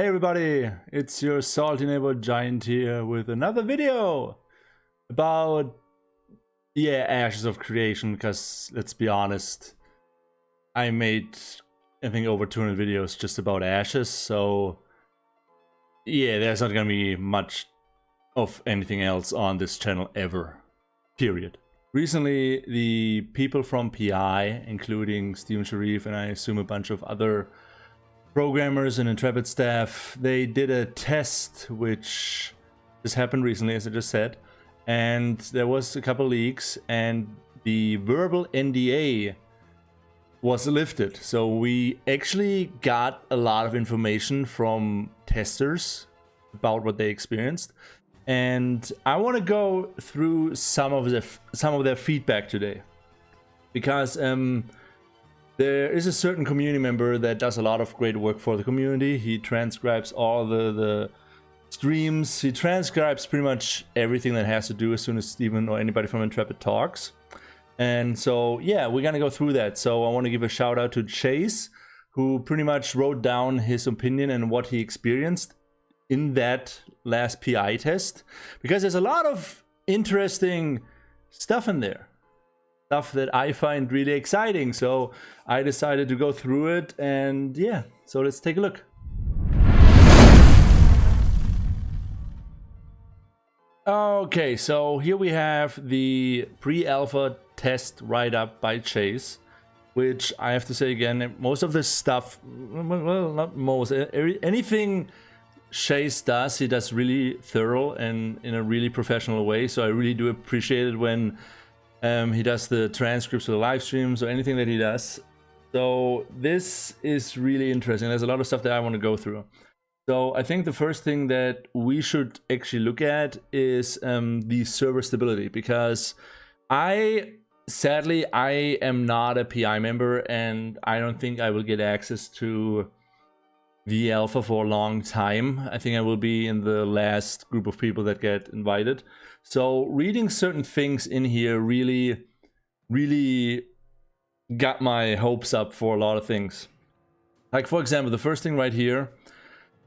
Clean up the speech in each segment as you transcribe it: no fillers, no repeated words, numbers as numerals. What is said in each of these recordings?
Hey everybody, it's your salty neighbor Giant here with another video about, Ashes of Creation, because let's be honest, I made, I think, over 200 videos just about Ashes, so there's not gonna be much of anything else on this channel ever, period. Recently, the people from PI, including Steven Sharif and I assume a bunch of other programmers and Intrepid staff, they did a test which just happened recently, as I just said, and there was a couple leaks and the verbal NDA was lifted. So we actually got a lot of information from testers about what they experienced, and I want to go through some of their feedback today, because there is a certain community member that does a lot of great work for the community. He transcribes all the streams. He transcribes pretty much everything that has to do as soon as Steven or anybody from Intrepid talks. And so, we're gonna go through that. So I want to give a shout out to Chase, who pretty much wrote down his opinion and what he experienced in that last PI test, because there's a lot of interesting stuff in there. Stuff that I find really exciting, so I decided to go through it, and so let's take a look. Okay, so here we have the pre-alpha test write-up by Chase, which I have to say again, most of this stuff, well, not most, anything Chase does, he does really thorough and in a really professional way, so I really do appreciate it when he does the transcripts of the live streams or anything that he does. So this is really interesting. There's a lot of stuff that I want to go through. So I think the first thing that we should actually look at is the server stability, because sadly, I am not a PI member and I don't think I will get access to the alpha for a long time. I think I will be in the last group of people that get invited. So reading certain things in here really got my hopes up for a lot of things. Like, for example, the first thing right here,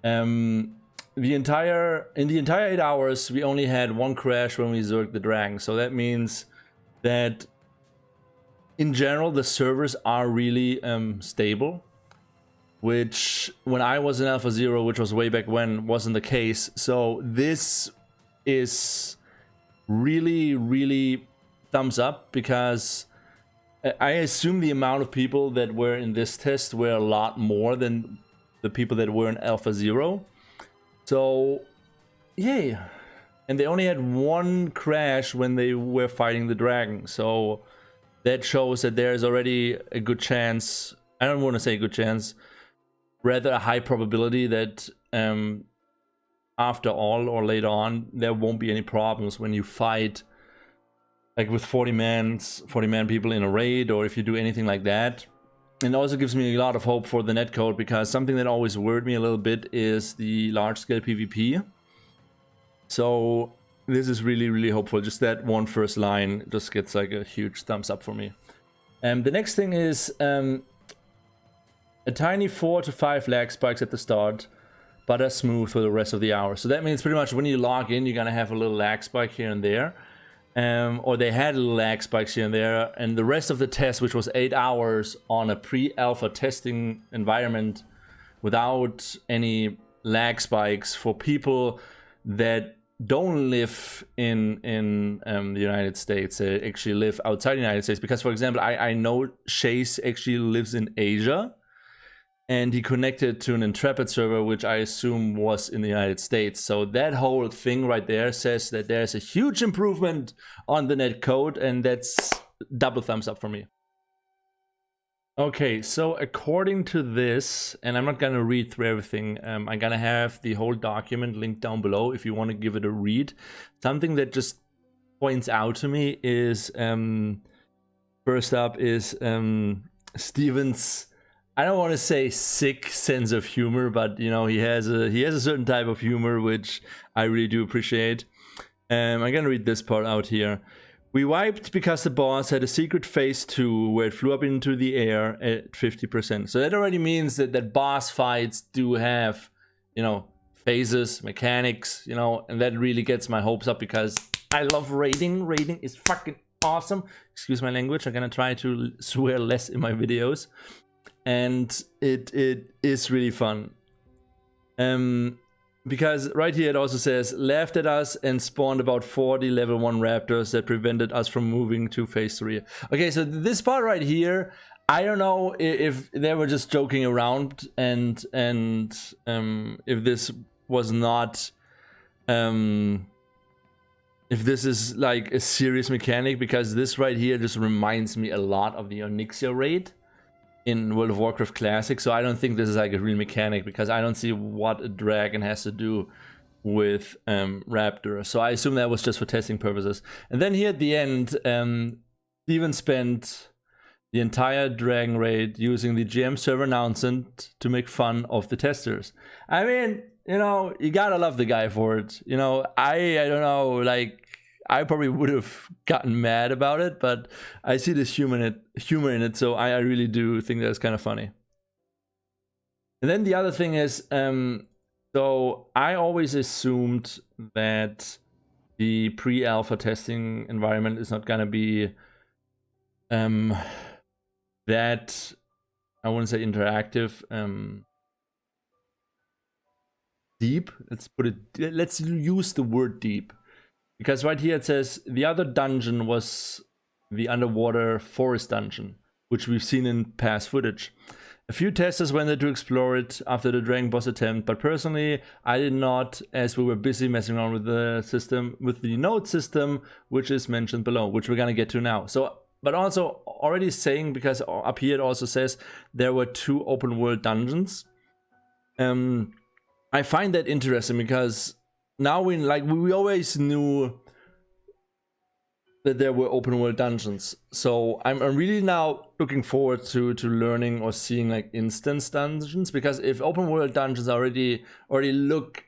in the entire 8 hours, we only had one crash when we zerged the dragon. So that means that in general, the servers are really stable, which when I was in Alpha Zero, which was way back when, wasn't the case. So this is really thumbs up, because I assume the amount of people that were in this test were a lot more than the people that were in Alpha Zero. So yay. And they only had one crash when they were fighting the dragon, so that shows that there's already a good chance, I don't want to say a good chance, rather a high probability that after all or later on there won't be any problems when you fight like with 40 man people in a raid, or if you do anything like that. And it also gives me a lot of hope for the netcode, because something that always worried me a little bit is the large scale PvP. So this is really hopeful. Just that one first line just gets like a huge thumbs up for me. The next thing is a tiny 4 to 5 lag spikes at the start, but are smooth for the rest of the hour. So that means pretty much when you log in, you're gonna have a little lag spike here and there. Or they had little lag spikes here and there. And the rest of the test, which was 8 hours on a pre-alpha testing environment without any lag spikes for people that don't live in the United States, they actually live outside the United States. Because, for example, I know Chase actually lives in Asia, and he connected to an Intrepid server, which I assume was in the United States. So that whole thing right there says that there's a huge improvement on the netcode, and that's double thumbs up for me. Okay, so according to this, and I'm not gonna read through everything, I'm gonna have the whole document linked down below if you want to give it a read. Something that just points out to me is, first up is Steven's, I don't want to say sick sense of humor, but you know, he has a certain type of humor which I really do appreciate. I'm gonna read this part out here. We wiped because the boss had a secret phase 2 where it flew up into the air at 50%. So that already means that boss fights do have you know, phases, mechanics, you know, and that really gets my hopes up because I love raiding. Raiding is fucking awesome. Excuse my language. I'm gonna try to swear less in my videos, and it is really fun. Because right here it also says laughed at us and spawned about 40 level 1 raptors that prevented us from moving to phase 3. Okay, so this part right here, I don't know if they were just joking around and if this was not if this is like a serious mechanic, because this right here just reminds me a lot of the Onyxia raid in World of Warcraft Classic. So I don't think this is like a real mechanic, because I don't see what a dragon has to do with Raptor. So I assume that was just for testing purposes. And then here at the end, Steven spent the entire dragon raid using the GM server announcement to make fun of the testers. I mean, you know, you gotta love the guy for it. You know, I don't know, like, I probably would have gotten mad about it, but I see this humor in it, so I really do think that's kind of funny. And then the other thing is, so I always assumed that the pre-alpha testing environment is not gonna be that, I wouldn't say interactive, deep. Let's use the word deep. Because right here it says the other dungeon was the underwater forest dungeon, which we've seen in past footage. A few testers went there to explore it after the Dragon boss attempt, but personally I did not, as we were busy messing around with the system, with the node system, which is mentioned below, which we're gonna get to now. So, but also already saying, because up here it also says there were 2 open world dungeons. I find that interesting because now we always knew that there were open world dungeons. So I'm really now looking forward to learning or seeing like instance dungeons, because if open world dungeons already look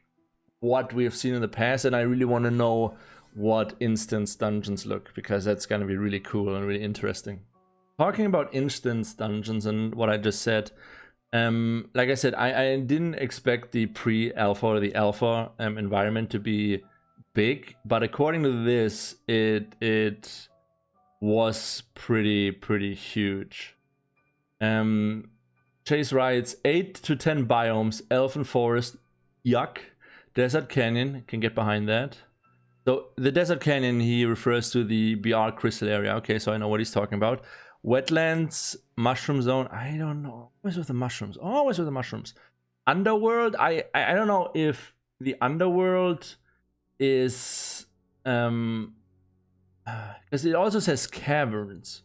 what we have seen in the past, and I really want to know what instance dungeons look, because that's going to be really cool and really interesting. Talking about instance dungeons and what I just said, like I said, I didn't expect the pre-alpha or the alpha environment to be big, but according to this, it was pretty huge. Chase writes 8 to 10 biomes, elfin forest, yuck, desert canyon, can get behind that. So the desert canyon, he refers to the BR crystal area. Okay, so I know what he's talking about. Wetlands, mushroom zone, I don't know. Always with the mushrooms. Always with the mushrooms. Underworld, I don't know if the underworld is because it also says caverns.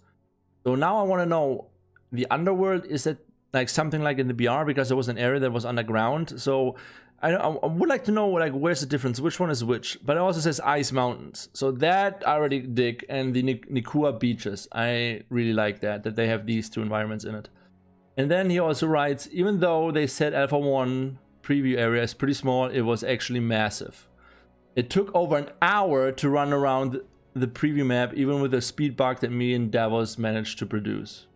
So now I want to know, the underworld, is it like something like in the BR, because there was an area that was underground. So I would like to know, like, where's the difference, which one is which. But it also says ice mountains, so that I already dig. And the Nikua beaches, I really like that they have these 2 environments in it. And then he also writes, even though they said Alpha 1 preview area is pretty small, it was actually massive. It took over an hour to run around the preview map, even with a speed bug that me and Davos managed to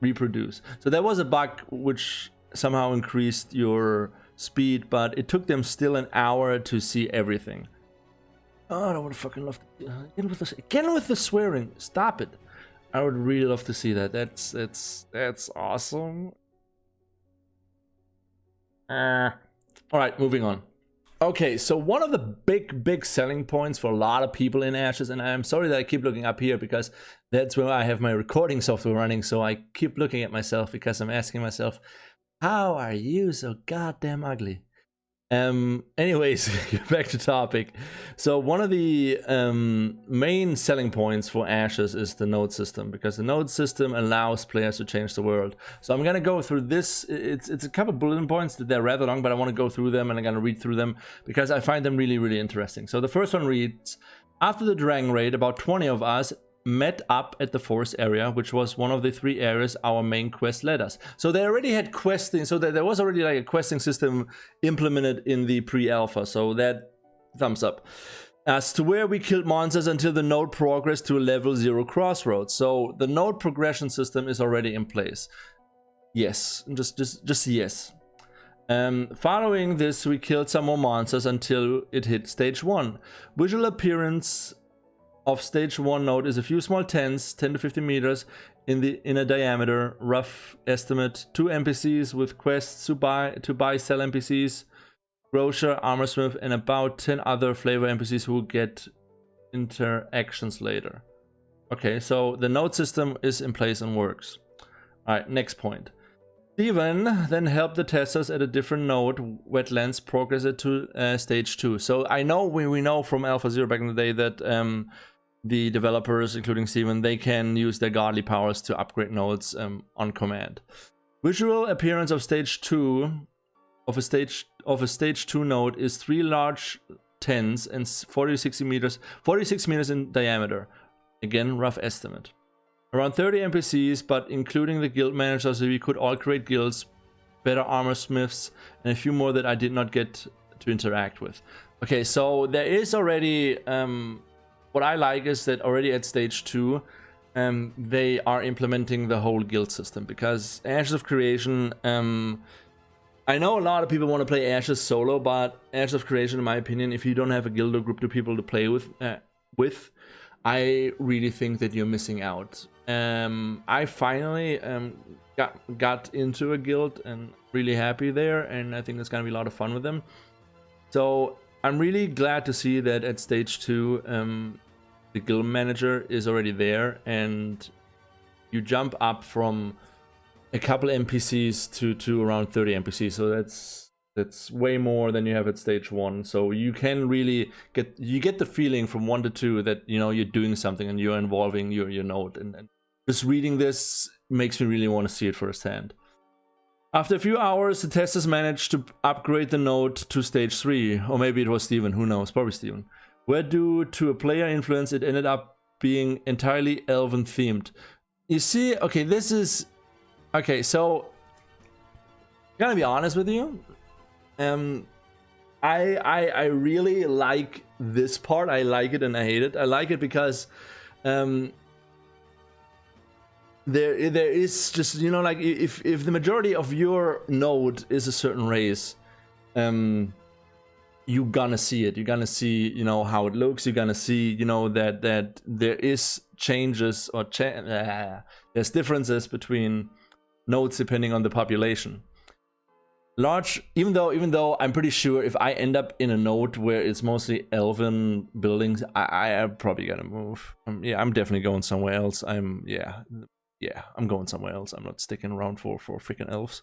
reproduce. So there was a bug which somehow increased your speed, but it took them still an hour to see everything. Oh, I would fucking love to again with the swearing. Stop it. I would really love to see that. That's awesome. All right, moving on. Okay, so one of the big selling points for a lot of people in Ashes, and I'm sorry that I keep looking up here because that's where I have my recording software running, so I keep looking at myself because I'm asking myself, how are you so goddamn ugly? Anyways, back to topic. So one of the main selling points for Ashes is the node system, because the node system allows players to change the world. So I'm gonna go through this. It's a couple bullet points that they're rather long, but I want to go through them, and I'm gonna read through them because I find them really interesting. So the first one reads, after the Dragon raid, about 20 of us met up at the forest area, which was one of the 3 areas our main quest led us. So they already had questing, so there was already like a questing system implemented in the pre-alpha, so that thumbs up. As to where we killed monsters until the node progressed to a level 0 crossroads. So the node progression system is already in place. Yes, just yes. Following this, we killed some more monsters until it hit stage 1. Visual appearance of stage 1 node is a few small tents, 10 to 50 meters in a diameter. Rough estimate: 2 NPCs with quests to buy, sell NPCs, grocer, armorsmith, and about 10 other flavor NPCs who get interactions later. Okay, so the node system is in place and works. Alright, next point. Steven then helped the testers at a different node, Wetlands, progress it to stage 2. So I know we know from AlphaZero back in the day that the developers, including Steven, they can use their godly powers to upgrade nodes on command. Visual appearance of stage 2 of a stage 2 node is 3 large tents and 46 meters in diameter. Again, rough estimate. Around 30 NPCs, but including the guild manager, so we could all create guilds, better armor smiths, and a few more that I did not get to interact with. Okay, so there is already, what I like is that already at stage 2, they are implementing the whole guild system, because Ashes of Creation, I know a lot of people want to play Ashes solo, but Ashes of Creation, in my opinion, if you don't have a guild or group of people to play with, I really think that you're missing out. I finally got into a guild and really happy there, and I think it's gonna be a lot of fun with them. So I'm really glad to see that at stage 2 the guild manager is already there, and you jump up from a couple NPCs to around 30 NPCs. So that's way more than you have at stage 1. So you can really get the feeling from 1 to 2 that, you know, you're doing something and you're involving your node, and just reading this makes me really want to see it firsthand. After a few hours, the testers managed to upgrade the node to stage 3, or maybe it was Steven, who knows, probably Steven. Where due to a player influence, it ended up being entirely elven themed. You see, okay, this is okay. So, I'm gonna be honest with you. I really like this part. I like it and I hate it. I like it because there is just, you know, like if the majority of your node is a certain race, you're gonna see it. You're gonna see, you know, how it looks. You're gonna see, you know, that there is changes or there's differences between nodes depending on the population. Even though I'm pretty sure if I end up in a node where it's mostly elven buildings, I'm probably gonna move. Yeah, I'm definitely going somewhere else. I'm going somewhere else. I'm not sticking around for freaking elves.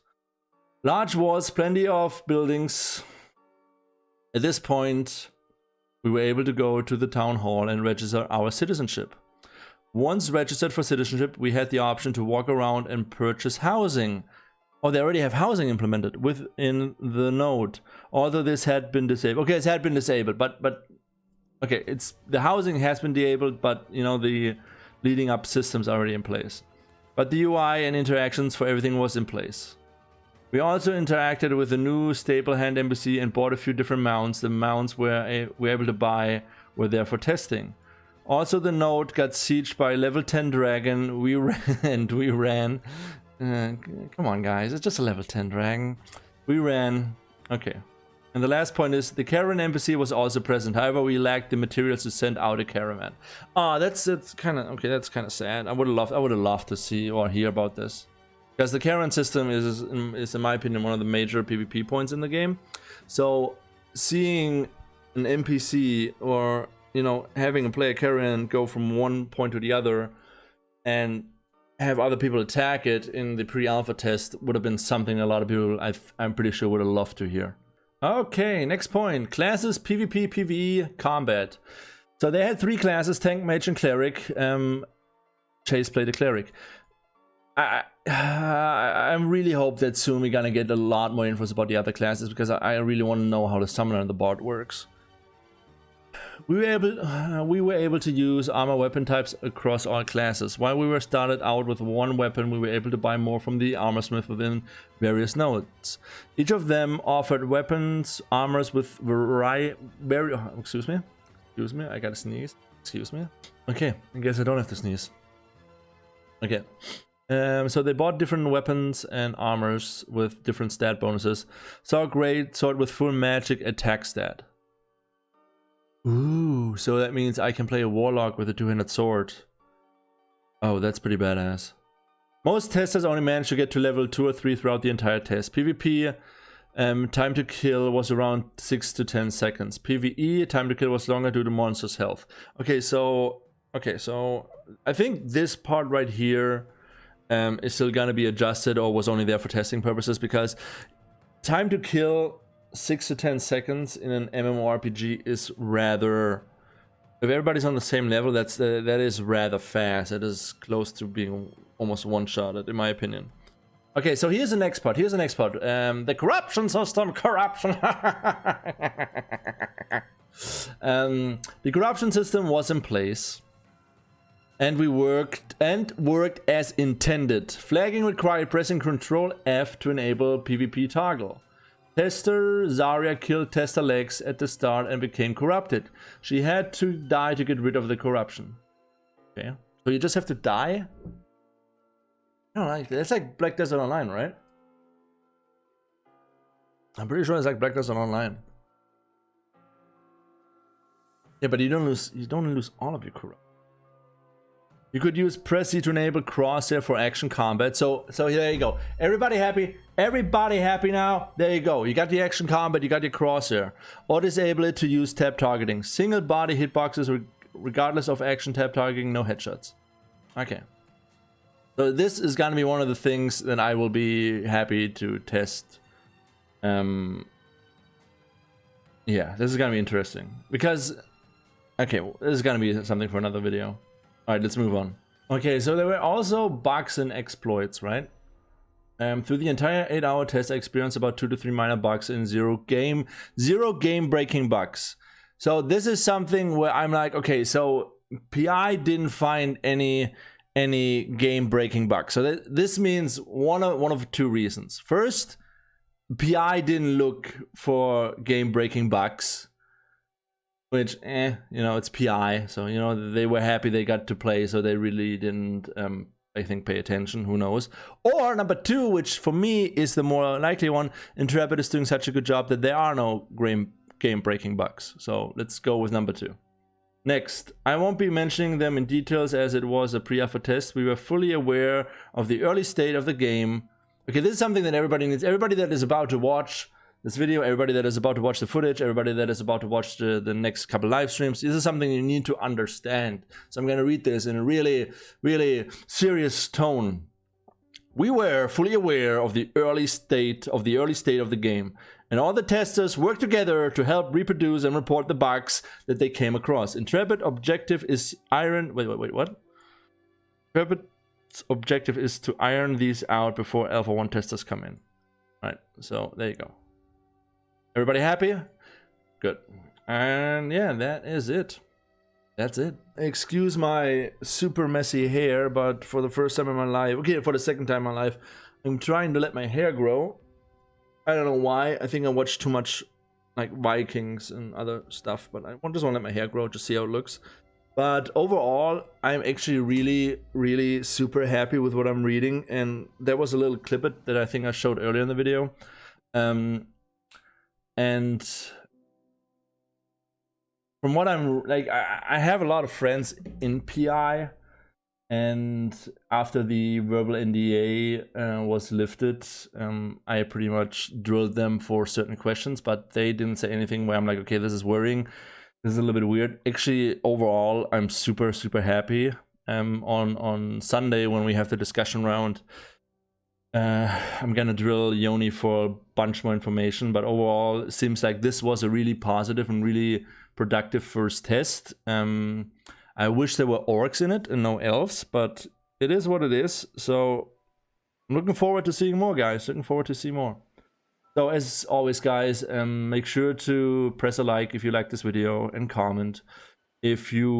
Large walls, plenty of buildings. At this point, we were able to go to the town hall and register our citizenship. Once registered for citizenship, we had the option to walk around and purchase housing. Oh, they already have housing implemented within the node. Although this had been disabled. Okay, it had been disabled, but okay, the housing has been disabled, but you know, the leading up systems are already in place. But the UI and interactions for everything was in place. We also interacted with the new staple hand NPC and bought a few different mounts. The mounts we were able to buy were there for testing. Also, the node got sieged by a level 10 dragon. We ran. Come on, guys, it's just a level 10 dragon. We ran. Okay. And the last point is the caravan NPC was also present. However, we lacked the materials to send out a caravan. Ah, that's kind of okay. That's kind of sad. I would have loved to see or hear about this, because the caravan system is in my opinion one of the major PvP points in the game. So seeing an NPC, or you know, having a player caravan go from one point to the other and have other people attack it in the pre-alpha test would have been something a lot of people I'm pretty sure would have loved to hear. Okay, next point. Classes, PvP, PvE, combat. So they had 3 classes: tank, mage, and cleric. Chase played a cleric. I really hope that soon we're gonna get a lot more info about the other classes, because I really want to know how the summoner and the bard works. We were able to use armor weapon types across all classes. While we were started out with 1 weapon, we were able to buy more from the armor smith within various nodes. Each of them offered weapons, armors with excuse me, I gotta sneeze. Excuse me. Okay, I guess I don't have to sneeze. Okay. So they bought different weapons and armors with different stat bonuses. Saw a great sword with full magic attack stat. Ooh, so that means I can play a warlock with a two-handed sword. Oh, that's pretty badass. Most testers only managed to get to level 2 or 3 throughout the entire test. PvP time to kill was around 6 to 10 seconds. PvE time to kill was longer due to monsters' health. Okay, so I think this part right here is still gonna be adjusted or was only there for testing purposes, because time to kill 6 to 10 seconds in an MMORPG is rather, if everybody's on the same level, that is rather fast. It is close to being almost one-shotted, in my opinion. Okay, so here's the next part. The corruption system, corruption. The corruption system was in place, and we worked as intended. Flagging required pressing Ctrl F to enable PvP toggle. Tester Zarya killed Tester Lex at the start and became corrupted. She had to die to get rid of the corruption. Okay, so you just have to die? I don't know, it's like Black Desert Online, right? I'm pretty sure it's like Black Desert Online. Yeah, but you don't lose all of your corruption. You could use press C to enable crosshair for action combat. So there you go. Everybody happy? Everybody happy now? There you go. You got the action combat, you got your crosshair. Or disable it to use tab targeting. Single body hitboxes regardless of action tab targeting, no headshots. Okay. So this is gonna be one of the things that I will be happy to test. Yeah, this is gonna be interesting. Because, okay, well, this is gonna be something for another video. Alright, let's move on. Okay, so there were also bugs and exploits, right? Through the entire 8-hour test, I experienced about 2 to 3 minor bugs and zero game breaking bugs. So this is something where I'm like, okay, so PI didn't find any game breaking bugs. So this means one of two reasons. First, PI didn't look for game breaking bugs. Which, you know, it's PI, so, you know, they were happy they got to play, so they really didn't, I think, pay attention, who knows. Or number two, which for me is the more likely one, Intrepid is doing such a good job that there are no game-breaking bugs. So let's go with number two. Next, I won't be mentioning them in details as it was a pre-alpha test. We were fully aware of the early state of the game. Okay, this is something that everybody needs. Everybody that is about to watch this video, everybody that is about to watch the footage, everybody that is about to watch the next couple live streams, this is something you need to understand. So I'm going to read this in a really, really serious tone. We were fully aware of the early state of the game, and all the testers worked together to help reproduce and report the bugs that they came across. Intrepid objective is what? Intrepid's objective is to iron these out before Alpha 1 testers come in. All right, so there you go. Everybody happy? Good. And yeah, that is it. That's it. Excuse my super messy hair, but for the first time in my life, okay, for the second time in my life, I'm trying to let my hair grow. I don't know why. I think I watched too much like Vikings and other stuff, but I just want to let my hair grow to see how it looks. But overall, I'm actually really, really super happy with what I'm reading. And there was a little clip that I think I showed earlier in the video. And from what I'm like, I have a lot of friends in PI, and after the verbal NDA was lifted, I pretty much drilled them for certain questions, but they didn't say anything where I'm like, okay, this is worrying, this is a little bit weird. Actually, overall, I'm super, super happy. On Sunday when we have the discussion round, I'm gonna drill Yoni for a bunch more information, but overall it seems like this was a really positive and really productive first test. I wish there were orcs in it and no elves, but it is what it is. So I'm looking forward to seeing more, guys. Looking forward to see more. So as always, guys, make sure to press a like if you like this video and comment. If you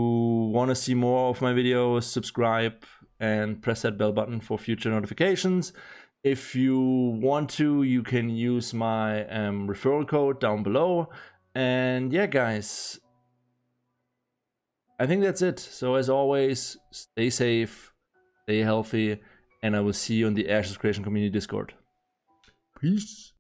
want to see more of my videos, subscribe and press that bell button for future notifications. If you want to, you can use my referral code down below. And yeah, guys, I think that's it. So as always, stay safe, stay healthy, and I will see you on the Ashes Creation Community Discord. Peace.